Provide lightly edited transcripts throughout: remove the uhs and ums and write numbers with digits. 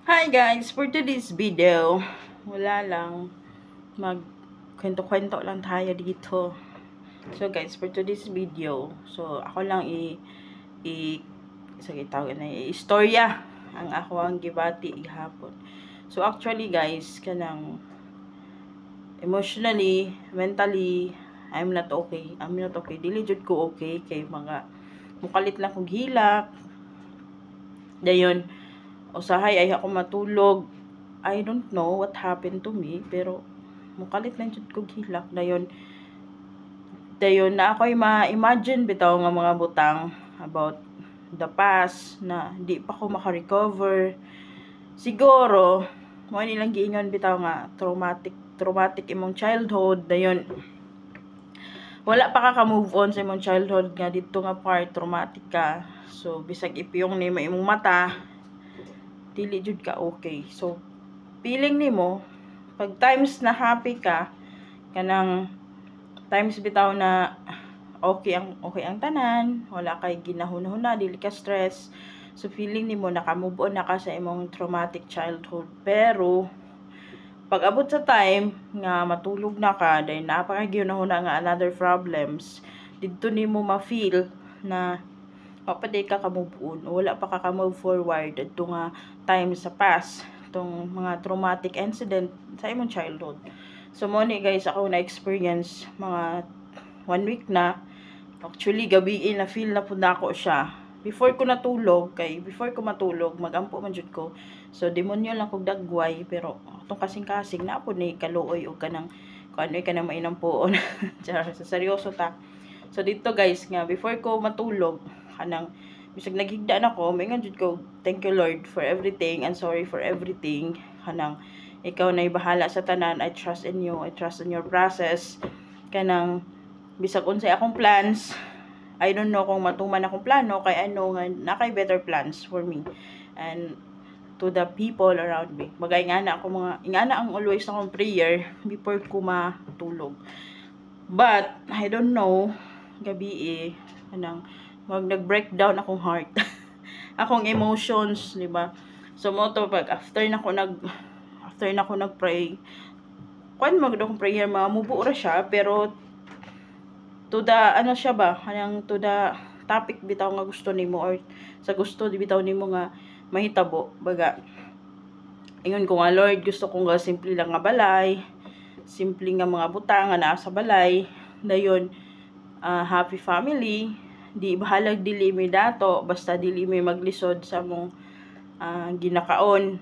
Hi guys, for today's video, wala lang, magkwento-kwento lang tayo dito. So guys, for today's video, so ako lang sige tawag na istorya ang ako ang gibati ihapon. So actually guys, kanang emotionally, mentally, I'm not okay. Dili jud ko okay kay mga mukalit lang kog hilak. Dayon usahay ay ako matulog. I don't know what happened to me, pero mukalit lang jud kog hilak. Dayon na ako'y ma-imagine bitaw nga mga butang about the past na di pa ko maka-recover. Siguro mo nilang giingon bitaw nga traumatic imong childhood. Dayon wala pa ka move on sa imong childhood nga dito nga part traumatic ka. So bisag ipiyong ni imong mata, dili jud ka okay. So feeling nimo pag times na happy ka, kanang times bitaw na okay ang tanan, wala kay ginahuna-huna, dili ka stress. So feeling nimo naka-move on na ka sa imong traumatic childhood. Pero pag abot sa time nga matulog na ka, dahil napakaginahuna nga another problems, dito nimo ma-feel na papaday ka ka-move on, wala pa ka move forward adto nga time sa past, itong mga traumatic incident sa imong childhood. So mo ni guys, ako na experience mga 1 week na. Actually gabi na feel na pud nako siya before ko matulog magampo man jud ko. So demonyo lang kog dagway, pero atong kasing-kasing na pud ni kaluoy og kanang kuanoy ka na mainam poon. Sa seryoso ta. So dito guys nga before ko matulog, kanang bisag naghigda na ko, maingon jud ko, thank you Lord for everything and sorry for everything. Kanang ikaw na bahala sa tanan, I trust in you, I trust in your process. Kanang bisag unsay akong plans, I don't know kung matuman akong plano, kay ano nga nakay better plans for me and to the people around me. Bagay nga na ako ingana ang always akong prayer before ko matulog. But I don't know, gabi kanang nag-breakdown akong heart. Akong emotions, di ba? So mo to pag after na ko nag-pray, kuan magud akong prayer, mamubo ra siya, pero to the ano siya ba, kanang to the topic bitaw nga gusto nimo, or sa gusto bitaw nimo nga mahitabo. Baga ingon ko nga, Lord, gusto ko nga simple lang nga balay, simple nga mga butang nga naa sa balay. Dayon happy family, di bahalag dili mi dato, basta dili mi maglisod sa mong ginakaon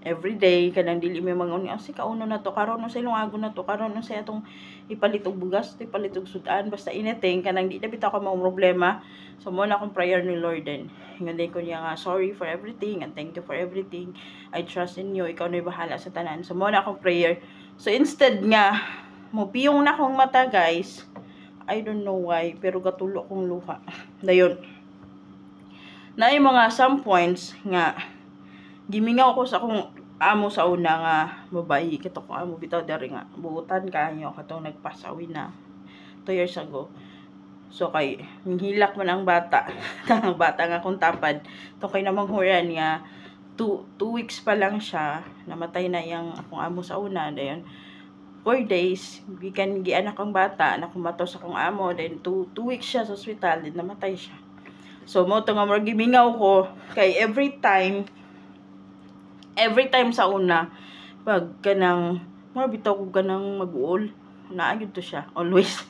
everyday. Kanang dili mi mangon si kauno na to karon sa ilong na to, karon sa atong ipalit og bugas, ipalit og sudan, basta anything kanang di na bitaw ka mao problema. So mo na akong prayer ni Lord, din ingani ko niya nga sorry for everything and thank you for everything, I trust in you, ikaw na bahala sa tanan. So mo na akong prayer. So instead nga mo piyong na akong mata guys, I don't know why, pero gatulo akong luha. Dayon na yung mga some points nga gimingaw ko sa akong amo sa una nga babayi, kito ko amo bitaw dari nga buutan kanyo katong nagpasawi na 2 years ago. So kay hinghilak man ang bata ang bata nga akong tapad to, kay namang huran nga 2 weeks pa lang siya namatay na yang akong amo sa una. Dayon 4 days gianak ang bata na kumatos akong amo, then 2 weeks siya sa ospital, din namatay siya. So mo to nga more gimingaw ko kay every time sa una pag kanang more bitaw ko kanang mag-uol, naayod to siya always.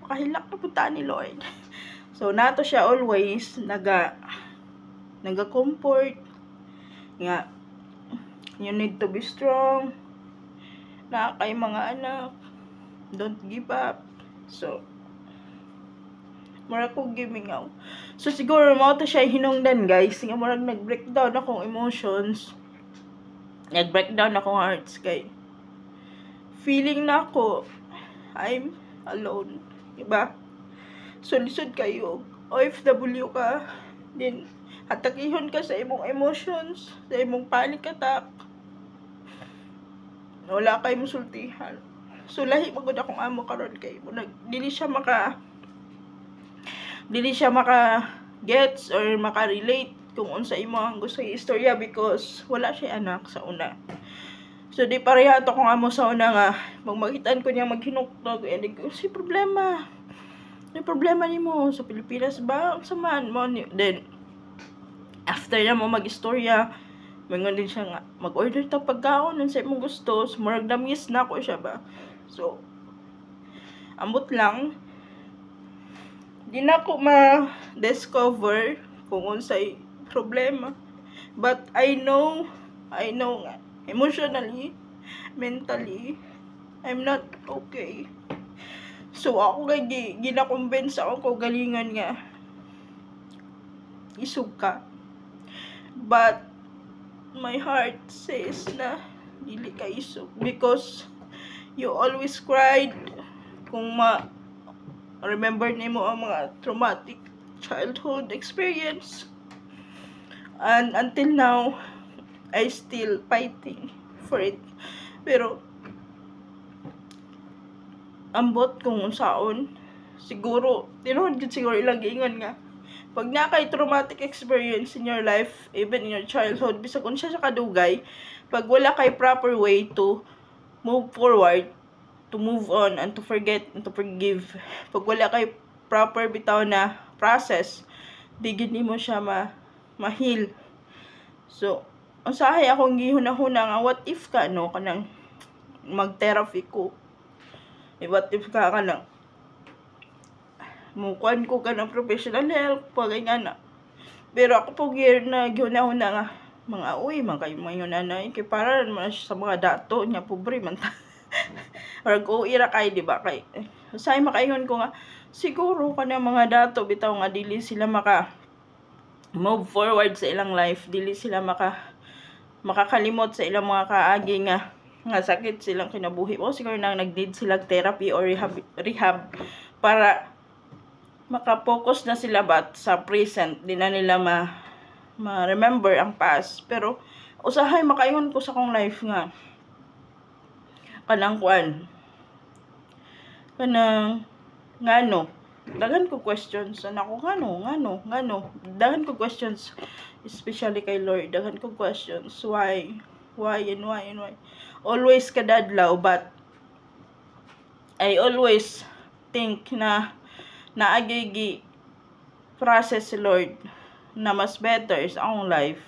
Makahilak na punta ni Lord. So nato siya always naga-comfort nga you need to be strong na kay mga anak, don't give up. So mura ko gimingaw. So siguro mo to siya hinungdan guys, nga murag nag-breakdown akong emotions, nag-breakdown akong hearts, kay feeling na ako I'm alone, diba? So lisod kayo, OFW ka, din hatakihon ka sa imong emotions, sa imong panic attack, wala kay musultihan. So lahi magud akong amo karon, kay dili siya maka gets or maka-relate kung unsa imong gusto istorya because wala siya anak sa una. So di pareha to kung amo sa una nga magmagitan ko niya maghinuknog si problema. May problema nimo sa Pilipinas ba? Unsa man mo then after na mo mag-istorya, mangon din siya nga mag-order ta pagkaon unsa imong gusto, so murag na-miss na ko siya ba. So ambot lang di na ko ma-discover kung unsay problema. But I know nga emotionally, mentally, I'm not okay. So ako kay gina-convince ako galingan nga isog ka. But my heart says na dili ka isog because you always cried kung remember nimo ang mga traumatic childhood experience. And until now, I still fighting for it. Pero ambot kung unsaon, siguro tinuod gid siguro ilang giingon nga pag na kay traumatic experience in your life, even in your childhood, bisag unsa siya kadugay, pag wala kay proper way to move forward, to move on and to forget and to forgive, pag wala kay proper bitaw na process, di gid nimo siya ma-heal. So usahay akong gihuna-huna nga what if ka no kanang mag-therapy ko. What if ka kanang mukuan ko ka ng professional help pagay nga na. Pero ako po gihuna-huna nga mga uy man kayo mga nanay kay para man sa mga dato nya pobre man ta. Or go ira kay di ba kay say makaingon ko nga siguro kana mga dato bitaw nga dili sila maka move forward sa ilang life, dili sila makakalimot sa ilang mga kaagi nga sakit silang kinabuhi. O siguro nang nag-need sila therapy or rehab para maka-focus na sila ba sa present, di na nila ma-remember ang past. Pero usahay makaingon ko sa kong life nga kanang ngano daghan ko questions anako ngano daghan ko questions, especially kay Lord, daghan ko questions why always kadadlaw. But I always think na naagigi process si Lord na mas better sa akong life,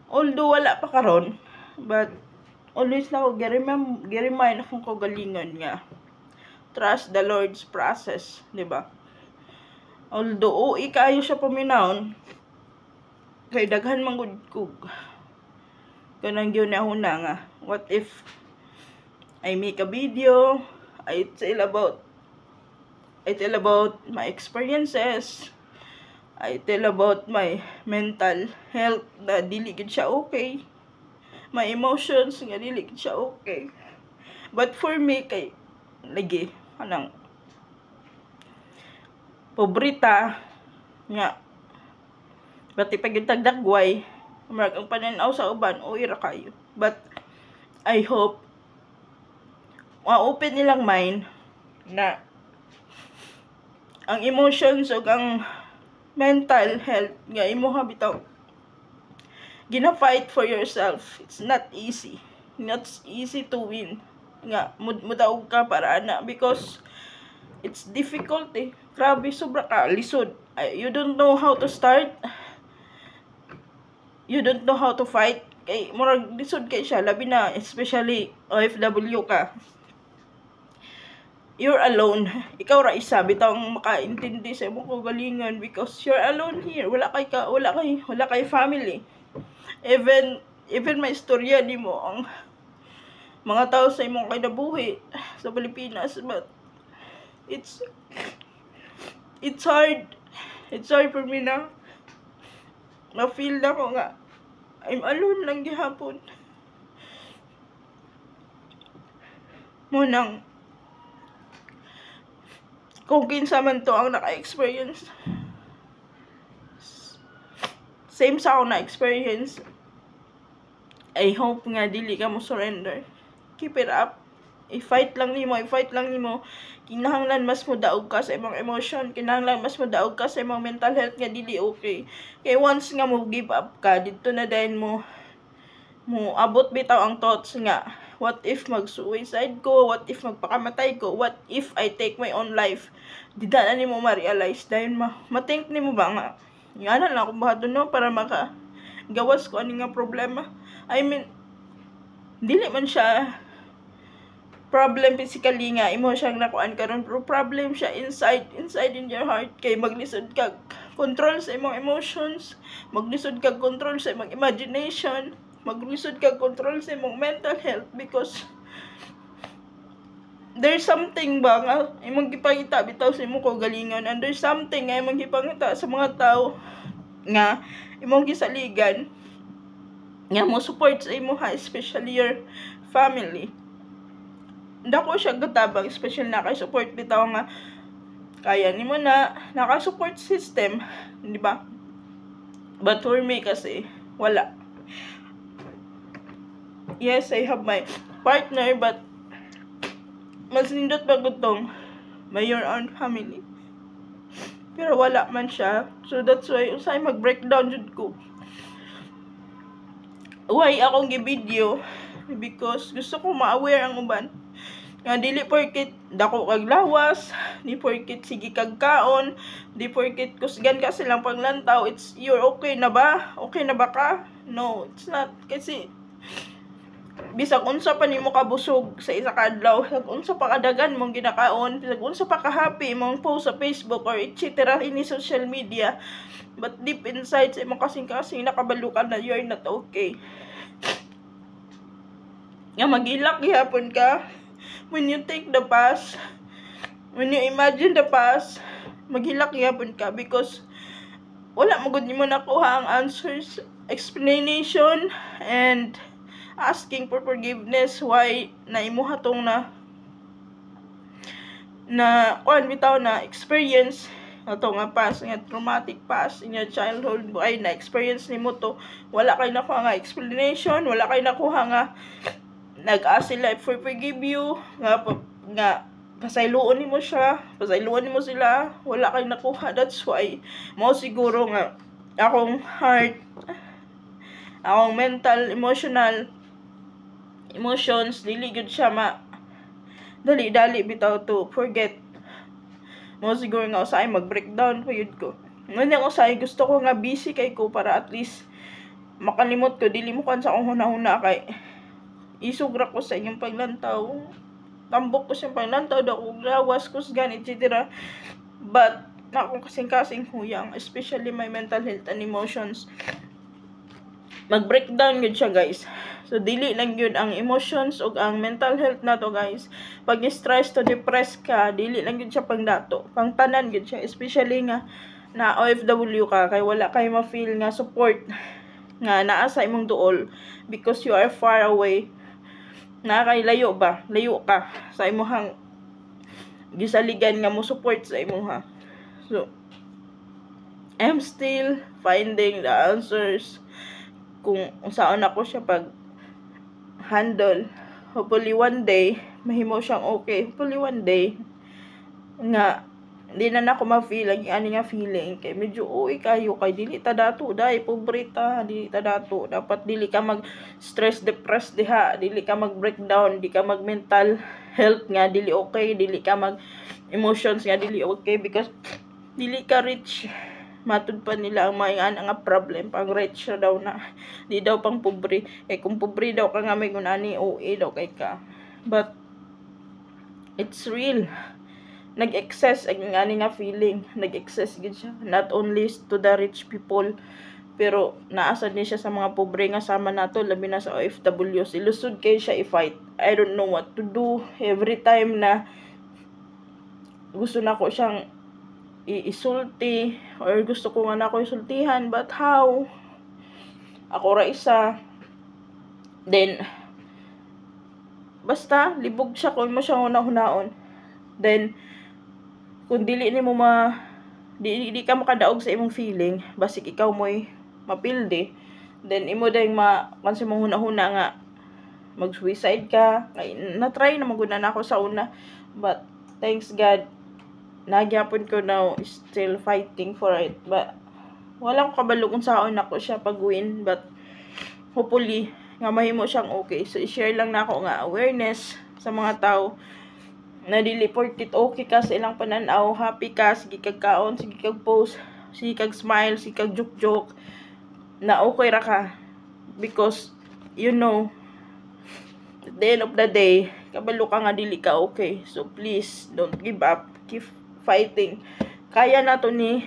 although wala pa karon, but always na ako gi-remind akong kagalingan nga trust the Lord's process, di ba? Although ikayo siya paminahon kay daghan man gud kog kanang gyud-huna nga what if I make a video, I tell about my experiences, I tell about my mental health na dili gid siya okay, my emotions nga dili gid siya okay. But for me kay lagi kanang pobrita nga pati pagitag dagway marag ang pananaw sa uban o ira kayo. But I hope ma-open nilang mind na ang emotions o ang mental health nga imuha bitaw gina-fight for yourself. It's not easy to win nga mudaog ka para ana because it's difficult grabe sobra ka lisod. You don't know how to start, you don't know how to fight kay murag lisod kay siya labi na especially OFW ka, you're alone, ikaw ra isa bitaw ang makaintindi sa imong kagalingan because you're alone here, wala kay family. Even may istorya nimo ang mga tao sa imong kinabuhi sa Pilipinas, but it's hard for me na ma-feel na ko nga I'm alone lang gihapon mo nang kung kinsa man to ang naka-experience same sa ako na experience, I hope nga dili ka mo surrender. Keep it up. i-fight lang nimo kinahanglan mas mo daog ka sa imong emotion, kinahanglan mas mo daog ka sa imong mental health nga dili okay. Kay once nga mo give up ka dito na dayon mo abot bitaw ang thoughts nga what if mag-suicide ko, what if magpakamatay ko, what if I take my own life. Di na nimo ma-realize dayon ma-think nimo ba nga ngana lang ako bahadon no para maka gawas ko ani nga problema. I mean dili man siya problem physically nga imo siyang nakuan karon, pero problem siya inside in your heart. Kay maglisod kag control sa imong emotions, maglisod kag control sa imong imagination, maglisod kag control sa imong mental health, because there's something ba nga imong gipangita bitaw sa imong kaugalingon, and there's something nga imong gipangita sa mga tao nga imong gisaligan nga mo support sa imo ha, especially your family. Dako siya gatabang, especially na kay support bitaw nga kaya nimo na naka-support system, di ba? But for me kasi wala. Yes, I have my partner, but mas nindot ba gutong may your own family, pero wala man siya. So that's why usay mag-breakdown jud ko. Why akong gi-video? Because gusto ko ma-aware ang uban nga dili porket dako kag lawas, di porket sige kag kaon, di porket kusgan ka silang paglantaw, it's you're okay na ba? Okay na ba ka? No, it's not. Kasi bisag unsa pa nimo kabusog sa isa ka adlaw, bisag unsa pa kadagan mong ginakaon, bisag unsa pa ka happy mong post sa Facebook or etc. ini social media, but deep inside sa imong kasing-kasing nakabalo ka na you're not okay. Nga mag-ilak gihapon ka when you think the past, when you imagine the past, maghilak gihapon ka, because wala magud nimo nakuha ang answers, explanation, and asking for forgiveness why na imo hatong na kuan bitaw na experience ato nga past, nga traumatic past in your childhood, ay na experience nimo to, wala kay nakuha nga explanation, wala kay nakuha nga nag-ask sila for forgive you nga pasayloon nimo siya, pasayloon nimo sila, wala kay nakuha. That's why mo siguro nga akong heart, akong mental, emotions dili gud siya dali bitaw to forget. Mo siguro nga usay mag-breakdown payud ko. Nganyan usay gusto ko nga busy kay ko para at least makalimot ko, dili mo kan sa akong hunahuna kay isugra ko sa inyong paglantaw, tambok ko sa paglantaw, dako lawas kusgan etc. But na akong kasing huyang, especially my mental health and emotions, mag-breakdown yun siya guys. So dili lang yun ang emotions o ang mental health na to guys. Pag stress to depress ka, dili lang yun siya pangdato, pangtanan yun siya, especially nga na OFW ka, kay wala kay ma-feel nga support nga naa sa imong duol, because you are far away, na kay layo ka sa imong gisaligan nga mo support sa imong. So I'm still finding the answers kung saan ako siya pag handle. Hopefully one day mahimo siyang okay, hopefully one day nga di na ako ma-feel ang ani nga feeling, kay medyo uy kayo, kay dili ta dato dai pobreta, dili ta dato, dapat dili ka mag stress depressed diha, dili ka mag breakdown, di ka mag mental health nga dili okay, dili ka mag emotions nga dili okay, because dili ka rich. Matud pa nila ang mga nga problem pang rich daw na, di daw pang pobre. Kung pobre daw ka nga may gunani OA daw kay ka, but it's real. Nag-excess ang ani nga feeling, nag-excess gid siya, not only to the rich people, pero naasad ni siya sa mga pobre nga sama nato, labi na sa OFW. Ilusod kay siya i-fight. I don't know what to do. Every time na gusto na ko siyang isulti, or gusto ko nga na ko isultihan, but how? Ako ra isa. Then basta libog siya kung mo siya hunaon. Then kung dili nimo di ka makadaog sa imong feeling, basig ikaw mo'y mapildi, then imo dayong kansi mong huna-huna nga mag-suicide ka. Kay na-try na maguna na ako sa una, but thanks God nagyapon ko now, still fighting for it. But walang kabalo kung saan ako siya pag-win, but hopefully nga mahimo siyang okay. So i-share lang na ako nga awareness sa mga tao na dili porket okay ka sa ilang pananaw, happy ka, sige kag kaon, sige kag post, sige kag smile, sige kag joke na okay ra ka, because you know at the end of the day kabalo ka nga dili ka okay. So please don't give up, keep fighting. Kaya na to ni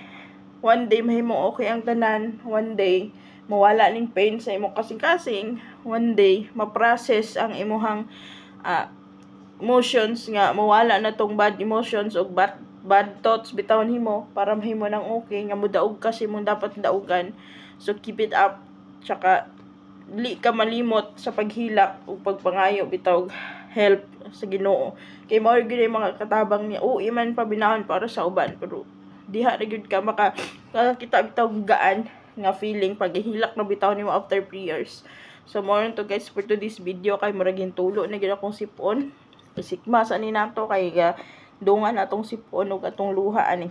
one day mahimo okay ang tanan, one day mawala ning pain sa imo kasing-kasing, one day ma-process ang imuhang emotions nga mawala na tong bad emotions o bad thoughts bitawon himo para mahimo nang okay nga mudaog kasi mong dapat daugan. So keep it up, tsaka dili ka malimot sa paghilak o pagpangayo bitaw help sa Ginoo, kay mao gyud mga katabang niya o iman pabinahon para sa uban, pero diha ra gyud ka makakita bitaw gaan nga feeling paghihilak na bitaw nimo after prayers. So more to guys for today's video, kay murag tulo na gyud akong sipon, isikma sa ni nato kay dungan atong sipon ug atong luha ani.